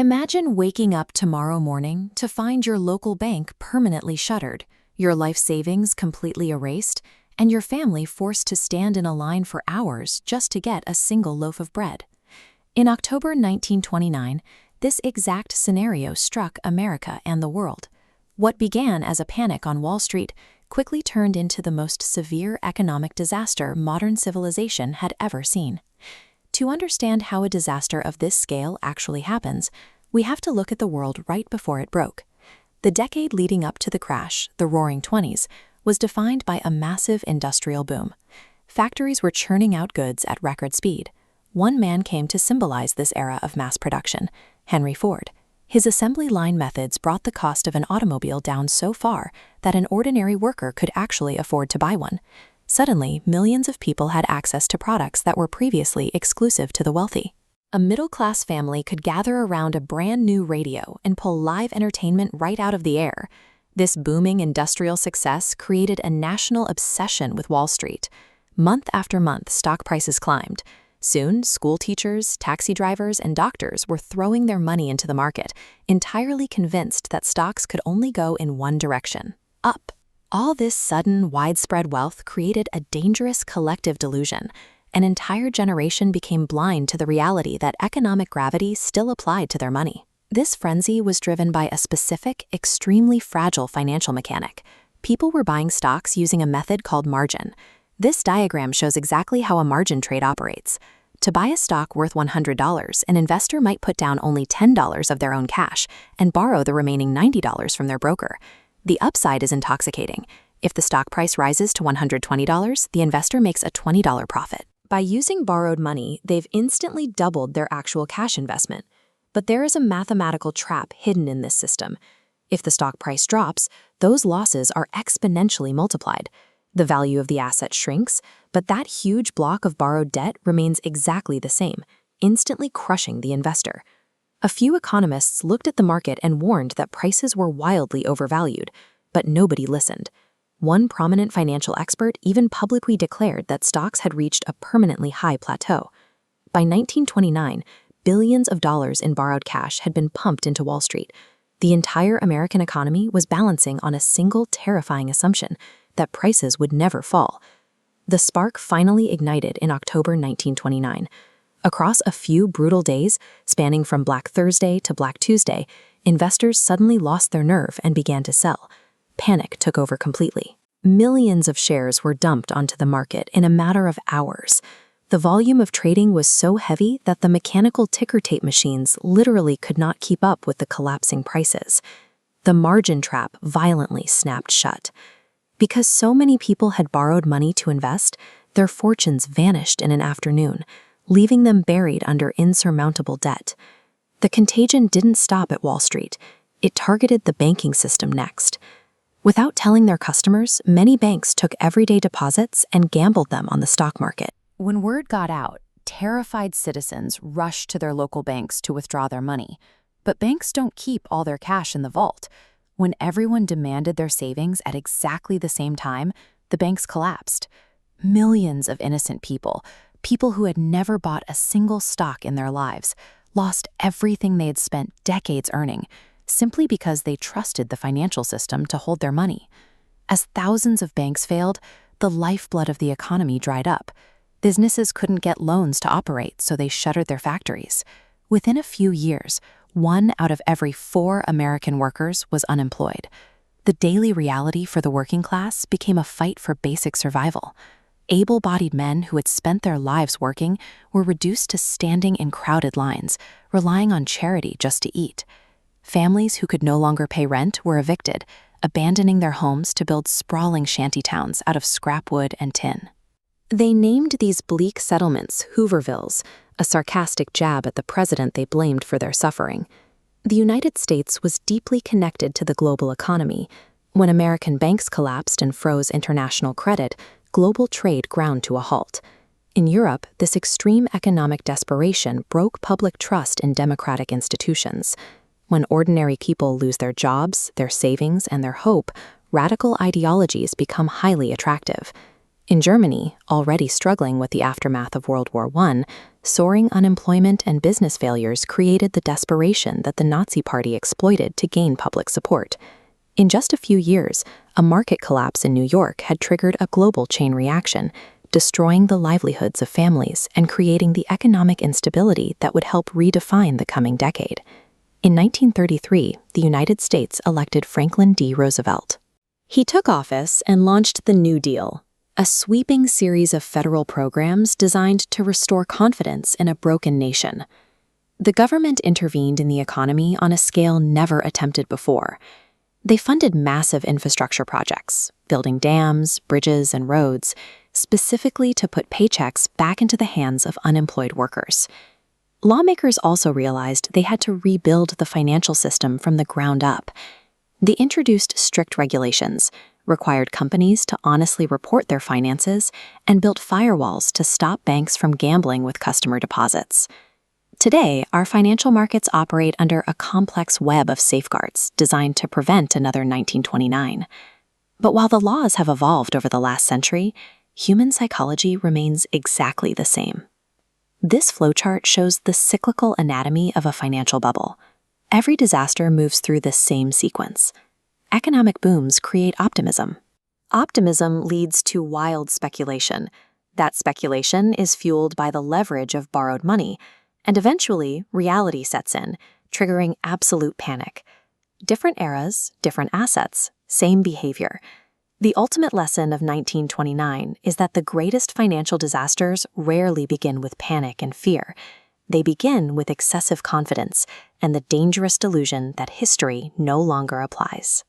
Imagine waking up tomorrow morning to find your local bank permanently shuttered, your life savings completely erased, and your family forced to stand in a line for hours just to get a single loaf of bread. In October 1929, this exact scenario struck America and the world. What began as a panic on Wall Street quickly turned into the most severe economic disaster modern civilization had ever seen. To understand how a disaster of this scale actually happens, we have to look at the world right before it broke. The decade leading up to the crash, the Roaring Twenties, was defined by a massive industrial boom. Factories were churning out goods at record speed. One man came to symbolize this era of mass production, Henry Ford. His assembly line methods brought the cost of an automobile down so far that an ordinary worker could actually afford to buy one. Suddenly, millions of people had access to products that were previously exclusive to the wealthy. A middle-class family could gather around a brand new radio and pull live entertainment right out of the air. This booming industrial success created a national obsession with Wall Street. Month after month, stock prices climbed. Soon, school teachers, taxi drivers, and doctors were throwing their money into the market, entirely convinced that stocks could only go in one direction: up. All this sudden, widespread wealth created a dangerous collective delusion. An entire generation became blind to the reality that economic gravity still applied to their money. This frenzy was driven by a specific, extremely fragile financial mechanic. People were buying stocks using a method called margin. This diagram shows exactly how a margin trade operates. To buy a stock worth $100, an investor might put down only $10 of their own cash and borrow the remaining $90 from their broker. The upside is intoxicating. If the stock price rises to $120, the investor makes a $20 profit. By using borrowed money, they've instantly doubled their actual cash investment. But there is a mathematical trap hidden in this system. If the stock price drops, those losses are exponentially multiplied. The value of the asset shrinks, but that huge block of borrowed debt remains exactly the same, instantly crushing the investor. A few economists looked at the market and warned that prices were wildly overvalued, but nobody listened. One prominent financial expert even publicly declared that stocks had reached a permanently high plateau. By 1929, billions of dollars in borrowed cash had been pumped into Wall Street. The entire American economy was balancing on a single terrifying assumption: that prices would never fall. The spark finally ignited in October 1929. Across a few brutal days, spanning from Black Thursday to Black Tuesday, investors suddenly lost their nerve and began to sell. Panic took over completely. Millions of shares were dumped onto the market in a matter of hours. The volume of trading was so heavy that the mechanical ticker tape machines literally could not keep up with the collapsing prices. The margin trap violently snapped shut. Because so many people had borrowed money to invest, their fortunes vanished in an afternoon, leaving them buried under insurmountable debt. The contagion didn't stop at Wall Street. It targeted the banking system next. Without telling their customers, many banks took everyday deposits and gambled them on the stock market. When word got out, terrified citizens rushed to their local banks to withdraw their money. But banks don't keep all their cash in the vault. When everyone demanded their savings at exactly the same time, the banks collapsed. Millions of innocent people who had never bought a single stock in their lives, lost everything they had spent decades earning, simply because they trusted the financial system to hold their money. As thousands of banks failed, the lifeblood of the economy dried up. Businesses couldn't get loans to operate, so they shuttered their factories. Within a few years, 1 out of every 4 American workers was unemployed. The daily reality for the working class became a fight for basic survival. Able-bodied men who had spent their lives working were reduced to standing in crowded lines, relying on charity just to eat. Families who could no longer pay rent were evicted, abandoning their homes to build sprawling shantytowns out of scrap wood and tin. They named these bleak settlements Hoovervilles, a sarcastic jab at the president they blamed for their suffering. The United States was deeply connected to the global economy. When American banks collapsed and froze international credit, global trade ground to a halt. In Europe, this extreme economic desperation broke public trust in democratic institutions. When ordinary people lose their jobs, their savings, and their hope, radical ideologies become highly attractive. In Germany, already struggling with the aftermath of World War I, soaring unemployment and business failures created the desperation that the Nazi Party exploited to gain public support. In just a few years, a market collapse in New York had triggered a global chain reaction, destroying the livelihoods of families and creating the economic instability that would help redefine the coming decade. In 1933, the United States elected Franklin D. Roosevelt. He took office and launched the New Deal, a sweeping series of federal programs designed to restore confidence in a broken nation. The government intervened in the economy on a scale never attempted before. They funded massive infrastructure projects, building dams, bridges, and roads, specifically to put paychecks back into the hands of unemployed workers. Lawmakers also realized they had to rebuild the financial system from the ground up. They introduced strict regulations, required companies to honestly report their finances, and built firewalls to stop banks from gambling with customer deposits. Today, our financial markets operate under a complex web of safeguards designed to prevent another 1929. But while the laws have evolved over the last century, human psychology remains exactly the same. This flowchart shows the cyclical anatomy of a financial bubble. Every disaster moves through the same sequence. Economic booms create optimism. Optimism leads to wild speculation. That speculation is fueled by the leverage of borrowed money, and eventually reality sets in, triggering absolute panic. Different eras, different assets, same behavior. The ultimate lesson of 1929 is that the greatest financial disasters rarely begin with panic and fear. They begin with excessive confidence and the dangerous delusion that history no longer applies.